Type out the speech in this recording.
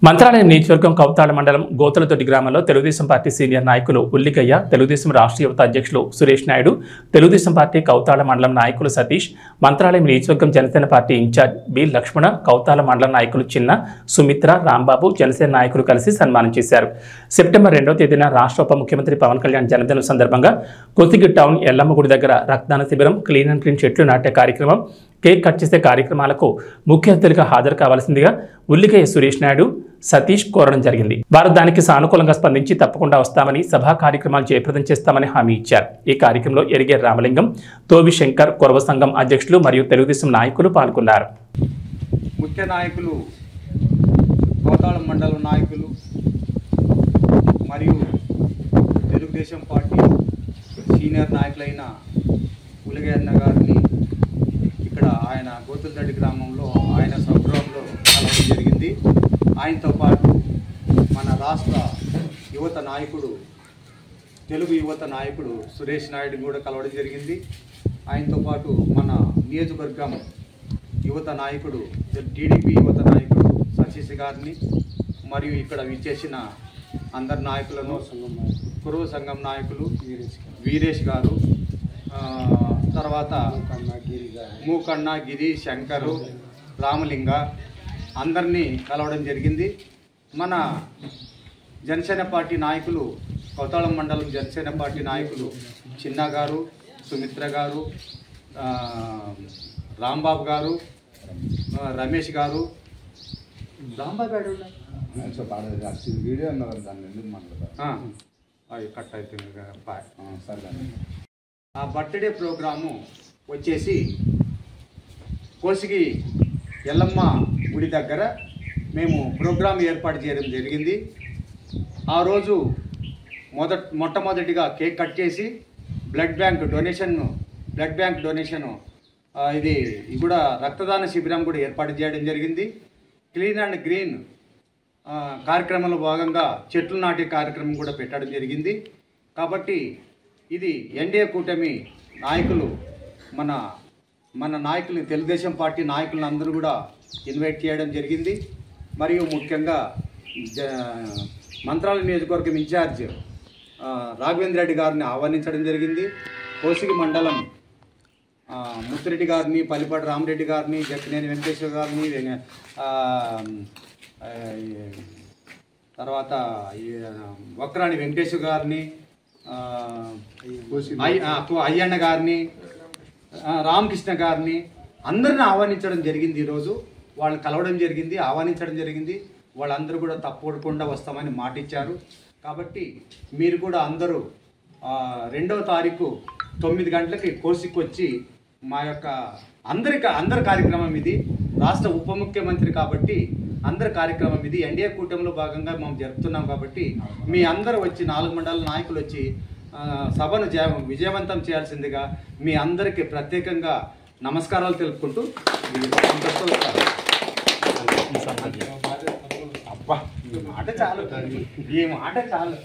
మంత్రాలయం నియోజకవర్గం కౌతాళ మండలం గోతులతోటి గ్రామంలో తెలుగుదేశం పార్టీ సీనియర్ నాయకులు ఉల్లిగయ్య, తెలుగుదేశం రాష్ట్ర యువత అధ్యక్షులు సురేష్ నాయుడు, తెలుగుదేశం పార్టీ కౌతాళ మండలం నాయకులు సతీష్, మంత్రాలయం నియోజకవర్గం జనసేన పార్టీ ఇన్ఛార్జ్ బి లక్ష్మణ, కౌతాళ మండలం నాయకులు చిన్న, సుమిత్ర, రాంబాబు, జనసేన నాయకులు కలిసి సన్మానం చేశారు. సెప్టెంబర్ 2వ తేదీన రాష్ట్ర ఉప ముఖ్యమంత్రి పవన్ కళ్యాణ్ జన్మదినం సందర్భంగా కొతిగి టౌన్ ఎల్లమ్మ గుడి దగ్గర రక్తదాన శిబిరం, క్లీన్ అండ్ క్లీన్ చెట్లు నాటే కార్యక్రమం, కేక్ కట్ చేసే కార్యక్రమాలకు ముఖ్య అతిథులుగా హాజరు కావాల్సిందిగా ఉల్లిగయ్య సురేష్ నాయుడు, సతీష్ కోరడం జరిగింది. వారు దానికి సానుకూలంగా స్పందించి తప్పకుండా వస్తామని, సభా కార్యక్రమాలు జయప్రదం చేస్తామని హామీ ఇచ్చారు. ఈ కార్యక్రమంలో ఎరిగే రామలింగం, తోబి శంకర్, కొరవ సంఘం అధ్యక్షులు మరియు తెలుగుదేశం నాయకులు పాల్గొన్నారు. ముఖ్య నాయకులు, కౌతాళ మండలం నాయకులు మరియు తెలుగుదేశం పార్టీ సీనియర్ నాయకులైన ఉల్లిగయ్య అన్న గారిని ఇక్కడ ఆయన గోతులదొడ్డి గ్రామంలో ఆయన స్వగృహంలో కలవడం జరిగింది. ఆయనతో పాటు మన రాష్ట్ర యువత నాయకుడు, తెలుగు యువత నాయకుడు సురేష్ నాయుడు కూడా కలవడం జరిగింది. ఆయనతో పాటు మన నియోజకవర్గం యువత నాయకుడు, టీడీపీ యువత నాయకుడు సతీష్ గారిని, మరియు ఇక్కడ విచ్చేసిన అందరి నాయకులను, కురువ సంఘం నాయకులు వీరేష్ గారు, తర్వాత మూకన్న, గిరి, శంకరు, రామలింగ అందరినీ కలవడం జరిగింది. మన జనసేన పార్టీ నాయకులు, కౌతాళం మండలం జనసేన పార్టీ నాయకులు చిన్న గారు, సుమిత్ర గారు, రాంబాబు గారు, రమేష్ గారు, రాంబాబు గారు వీడియో కట్ అవుతుంది. ఆ బర్త్డే ప్రోగ్రాము వచ్చేసి కోసిగి ఎల్లమ్మ గుడి దగ్గర మేము ప్రోగ్రాం ఏర్పాటు చేయడం జరిగింది. ఆ రోజు మొట్టమొదటిగా కేక్ కట్ చేసి బ్లడ్ బ్యాంక్ డొనేషన్ ఇది కూడా రక్తదాన శిబిరం కూడా ఏర్పాటు చేయడం జరిగింది. క్లీన్ అండ్ గ్రీన్ కార్యక్రమంలో భాగంగా చెట్లు నాటే కార్యక్రమం కూడా పెట్టడం జరిగింది. కాబట్టి ఇది ఎన్డీఏ కూటమి నాయకులు, మన నాయకులు, తెలుగుదేశం పార్టీ నాయకులను అందరూ కూడా ఇన్వైట్ చేయడం జరిగింది. మరియు ముఖ్యంగా మంత్రాలయం నియోజకవర్గం ఇన్ఛార్జ్ రాఘవేంద్ర రెడ్డి గారిని ఆహ్వానించడం జరిగింది. కోసిగి మండలం ముత్తిరెడ్డి గారిని, పల్లిపాటి రామరెడ్డి గారిని, జక్కినేని వెంకటేశ్వర గారిని, తర్వాత వక్రాని వెంకటేశ్వర గారిని, అయ్యన్న గారిని, రామకృష్ణ గారిని అందరిని ఆహ్వానించడం జరిగింది. ఈరోజు వాళ్ళని కలవడం జరిగింది, ఆహ్వానించడం జరిగింది. వాళ్ళందరూ కూడా తప్పకుండా వస్తామని మాట ఇచ్చారు. కాబట్టి మీరు కూడా అందరూ 2వ తారీఖు 9 గంటలకి కోసికి వచ్చి మా యొక్క అందరి కార్యక్రమం ఇది. రాష్ట్ర ఉప ముఖ్యమంత్రి కాబట్టి అందరి కార్యక్రమం ఇది. ఎన్డీఏ కూటమిలో భాగంగా మేము జరుపుతున్నాం కాబట్టి మీ అందరూ వచ్చి 4 మండల నాయకులు వచ్చి సభను విజయవంతం చేయాల్సిందిగా మీ అందరికీ ప్రత్యేకంగా నమస్కారాలు తెలుపుకుంటూ అబ్బా ఈ మాట చాలు.